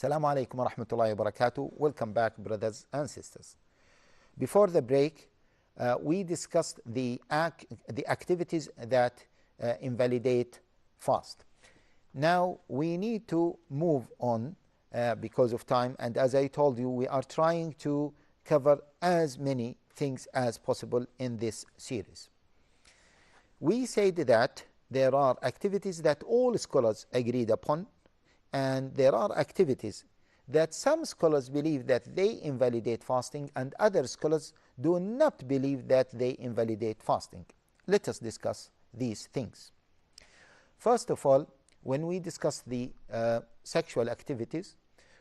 Assalamu alaikum wa rahmatullahi wa barakatuh. Welcome back, brothers and sisters. Before the break, we discussed the activities that invalidate fast. Now we need to move on because of time, and as I told you, we are trying to cover as many things as possible in this series. We said that there are activities that all scholars agreed upon, and there are activities that some scholars believe that they invalidate fasting and other scholars do not believe that they invalidate fasting. Let us discuss these things. First of all, when we discussed the sexual activities,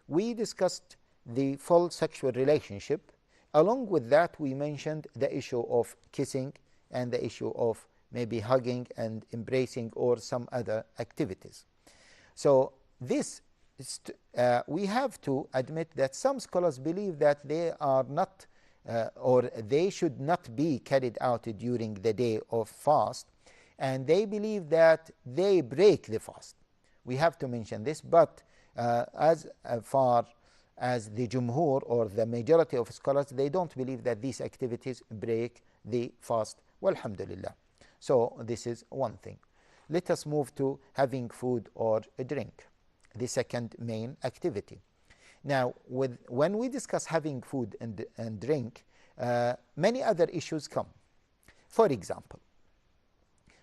we discussed the full sexual relationship. Along with that, we mentioned the issue of kissing and the issue of maybe hugging and embracing or some other activities. So this we have to admit that some scholars believe that they are not or they should not be carried out during the day of fast, and they believe that they break the fast. We have to mention this, but as far as the jumhur or the majority of scholars, they don't believe that these activities break the fast. Walhamdulillah. So this is one thing. Let us move to having food or a drink, the second main activity. Now, when we discuss having food and drink, many other issues come. For example,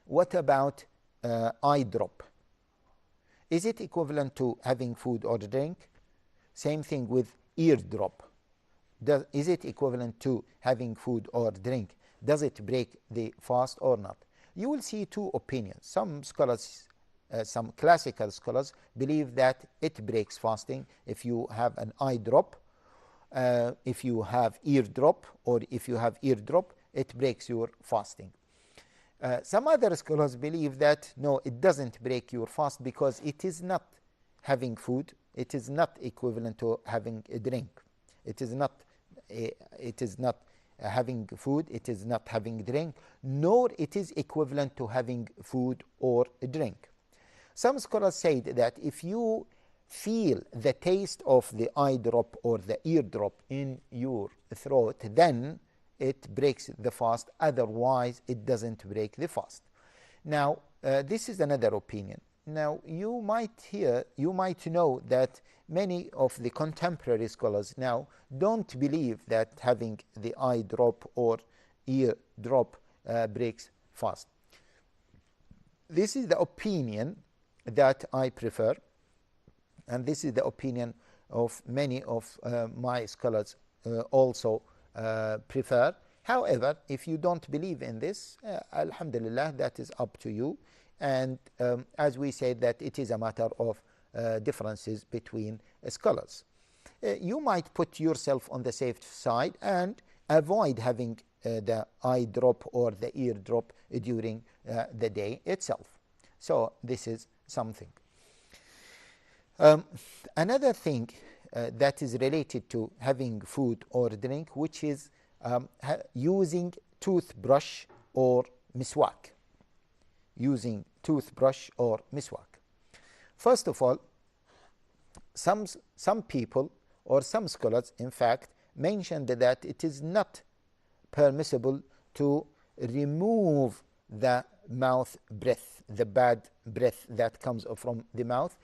what about eye drop? Is it equivalent to having food or drink? Same thing with ear drop. Is it equivalent to having food or drink? Does it break the fast or not? You will see two opinions. Some scholars, some classical scholars, believe that it breaks fasting if you have an eye drop, if you have ear drop, or if you have ear drop, it breaks your fasting. Some other scholars believe that no, it doesn't break your fast because it is not having food, it is not equivalent to having a drink. It is not having food, it is not having drink, nor it is equivalent to having food or a drink. Some scholars say that if you feel the taste of the eye drop or the ear drop in your throat, then it breaks the fast. Otherwise, it doesn't break the fast. Now, this is another opinion. Now, you might know that many of the contemporary scholars now don't believe that having the eye drop or ear drop breaks fast. This is the opinion that I prefer, and this is the opinion of many of my scholars also prefer. However, if you don't believe in this, alhamdulillah, that is up to you. And as we said, that it is a matter of differences between scholars. You might put yourself on the safe side and avoid having the eye drop or the ear drop during the day itself. So this is something. Another thing that is related to having food or drink, which is using toothbrush or miswak. Using toothbrush or miswak. First of all, some people or some scholars, in fact, mentioned that it is not permissible to remove the mouth breath, the bad breath that comes from the mouth,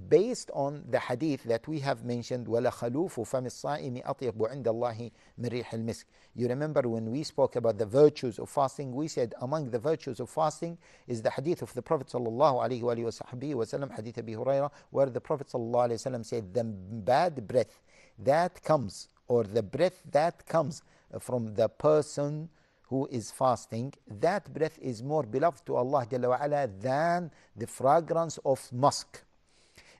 based on the hadith that we have mentioned, وَلَخَلُوفُ فَمِ الصَّائِمِ أَطْيَبُ عِنْدَ اللَّهِ مِنْ رِيحِ الْمِسْكِ. You remember when we spoke about the virtues of fasting, we said among the virtues of fasting is the hadith of the Prophet sallallahu alaihi wasallam, hadith Abi Hurairah, where the Prophet sallallahu alaihi wasallam said the bad breath that comes, or the breath that comes from the person who is fasting, that breath is more beloved to Allah Jalla wa Ala than the fragrance of musk.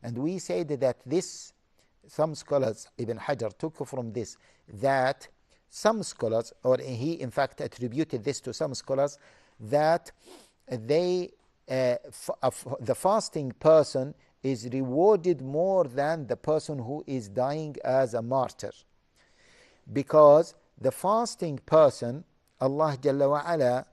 And we said that this, some scholars, Ibn Hajar took from this, that some scholars, or he in fact attributed this to some scholars, that the fasting person is rewarded more than the person who is dying as a martyr. Because the fasting person, Allah Jalla wa Ala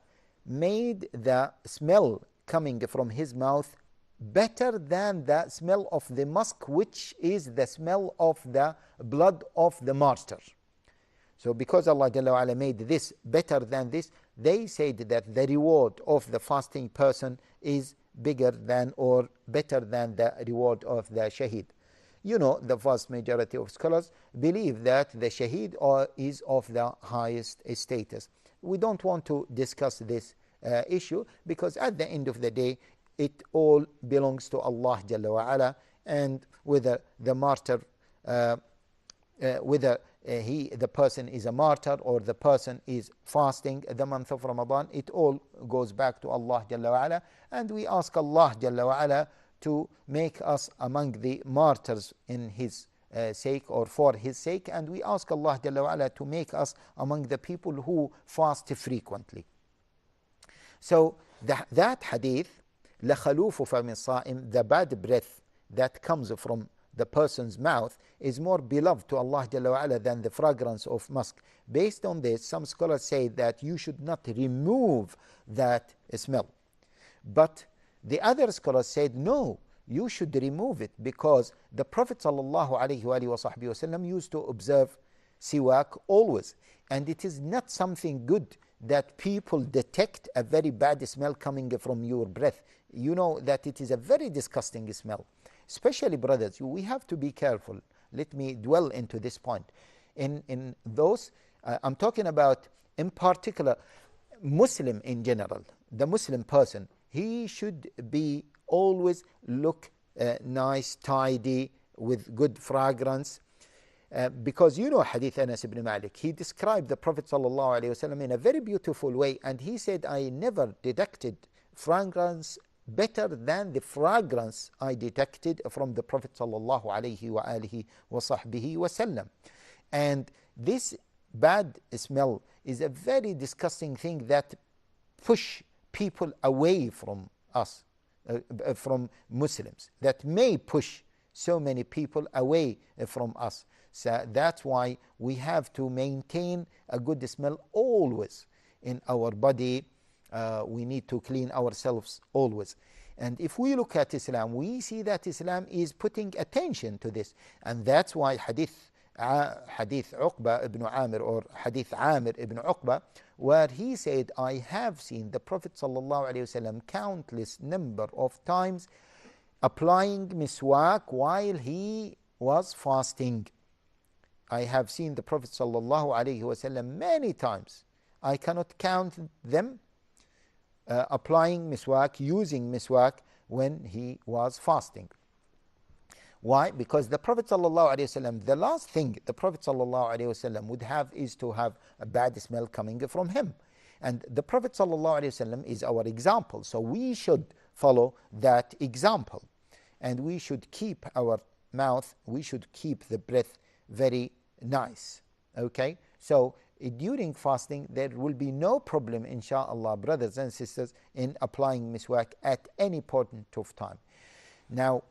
made the smell coming from his mouth better than the smell of the musk, which is the smell of the blood of the martyr. So because Allah Jalla wa Ala made this better than this, they said that the reward of the fasting person is bigger than or better than the reward of the shaheed. You know, the vast majority of scholars believe that the shaheed is of the highest status. We don't want to discuss this issue, because at the end of the day, it all belongs to Allah Jalla wa Ala, and whether the martyr, whether the person is a martyr or the person is fasting the month of Ramadan, it all goes back to Allah Jalla wa Ala, and we ask Allah Jalla wa Ala to make us among the martyrs in His sake or for His sake, and we ask Allah Jalla wa Ala to make us among the people who fast frequently. So that hadith, لَخَلُوفُ فَمِ الصَّائِمِ, the bad breath that comes from the person's mouth is more beloved to Allah Jalla wa Ala than the fragrance of musk. Based on this, some scholars say that you should not remove that smell. But the other scholars said, no, you should remove it, because the Prophet ﷺ used to observe siwak always. And it is not something good that people detect a very bad smell coming from your breath. You know that it is a very disgusting smell. Especially, brothers, we have to be careful. Let me dwell into this point. In those, I'm talking about, in particular, Muslim in general, the Muslim person, he should be always look nice, tidy, with good fragrance. Because you know Hadith Anas ibn Malik, he described the Prophet ﷺ in a very beautiful way, and he said, I never detected fragrance better than the fragrance I detected from the Prophet ﷺ. And this bad smell is a very disgusting thing that push people away from us, from Muslims, that may push so many people away from us. So that's why we have to maintain a good smell always in our body. We need to clean ourselves always. And if we look at Islam, we see that Islam is putting attention to this. And that's why Hadith Uqba ibn Amir, or Hadith Amir ibn Uqba, where he said, I have seen the Prophet ﷺ countless number of times applying miswak while he was fasting. I have seen the Prophet ﷺ many times. I cannot count them, applying miswak, using miswak when he was fasting. Why? Because the Prophet ﷺ, the last thing the Prophet ﷺ would have is to have a bad smell coming from him. And the Prophet ﷺ is our example. So we should follow that example. And we should keep our mouth, we should keep the breath very nice. Okay? So during fasting, there will be no problem, inshallah, brothers and sisters, in applying miswak at any point of time. Now,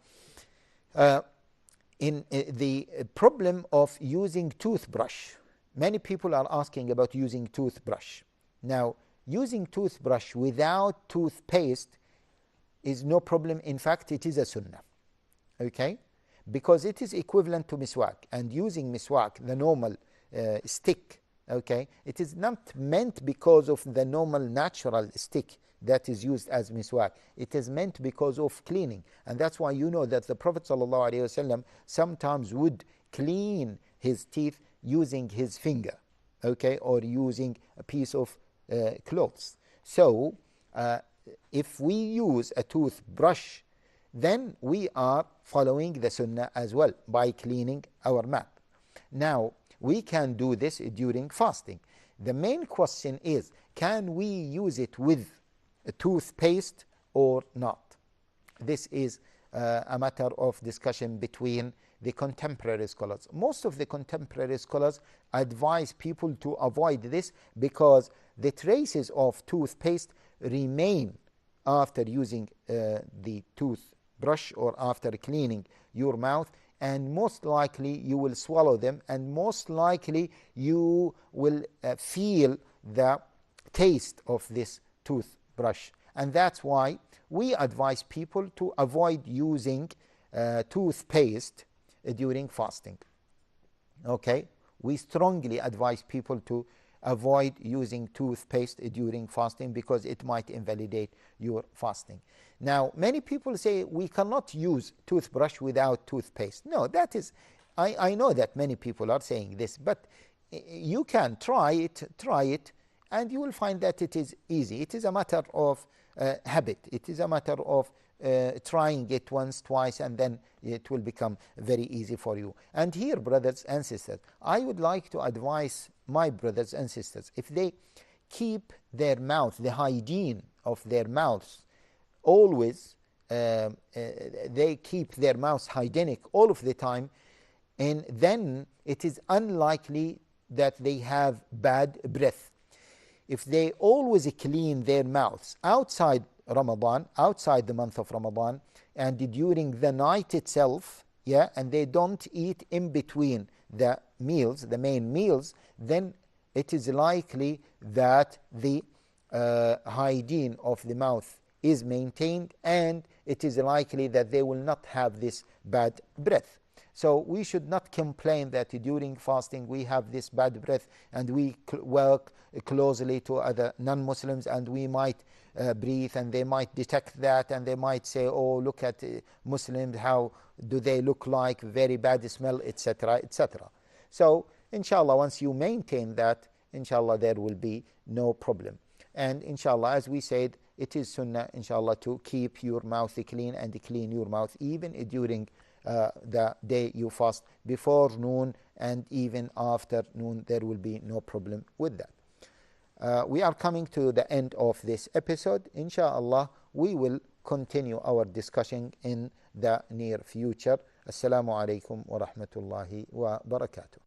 in the problem of using toothbrush, many people are asking about using toothbrush. Now, using toothbrush without toothpaste is no problem. In fact, it is a sunnah. Okay? Because it is equivalent to miswak. And using miswak, the normal stick, okay, it is not meant because of the normal natural stick that is used as miswak. It is meant because of cleaning. And that's why you know that the Prophet ﷺ sometimes would clean his teeth using his finger, okay, or using a piece of clothes. So if we use a toothbrush, then we are following the sunnah as well by cleaning our mouth. Now, we can do this during fasting. The main question is, can we use it with a toothpaste or not? This is a matter of discussion between the contemporary scholars. Most of the contemporary scholars advise people to avoid this because the traces of toothpaste remain after using the toothbrush or after cleaning your mouth, and most likely you will swallow them, and most likely you will feel the taste of this toothbrush. And that's why we advise people to avoid using toothpaste during fasting. Okay, we strongly advise people to avoid using toothpaste during fasting because it might invalidate your fasting. Now, many people say we cannot use toothbrush without toothpaste. No, that is, I know that many people are saying this, but you can try it, and you will find that it is easy. It is a matter of habit. It is a matter of trying it once, twice, and then it will become very easy for you. And here, brothers and sisters, I would like to advise my brothers and sisters, if they keep their mouth, the hygiene of their mouths, always, they keep their mouths hygienic all of the time, and then it is unlikely that they have bad breath. If they always clean their mouths outside Ramadan, outside the month of Ramadan, and during the night itself, and they don't eat in between the meals, the main meals, then it is likely that the hygiene of the mouth is maintained, and it is likely that they will not have this bad breath. So we should not complain that during fasting we have this bad breath, and we work closely to other non-Muslims, and we might breathe, and they might detect that, and they might say, oh, look at Muslims, how do they look like, very bad smell, etc., etc. So inshallah, once you maintain that, inshallah, there will be no problem. And inshallah, as we said, it is sunnah, inshallah, to keep your mouth clean and clean your mouth even during the day you fast. Before noon and even after noon, there will be no problem with that. We are coming to the end of this episode. Inshallah, we will continue our discussion in the near future. Assalamu alaikum wa rahmatullahi wa barakatuh.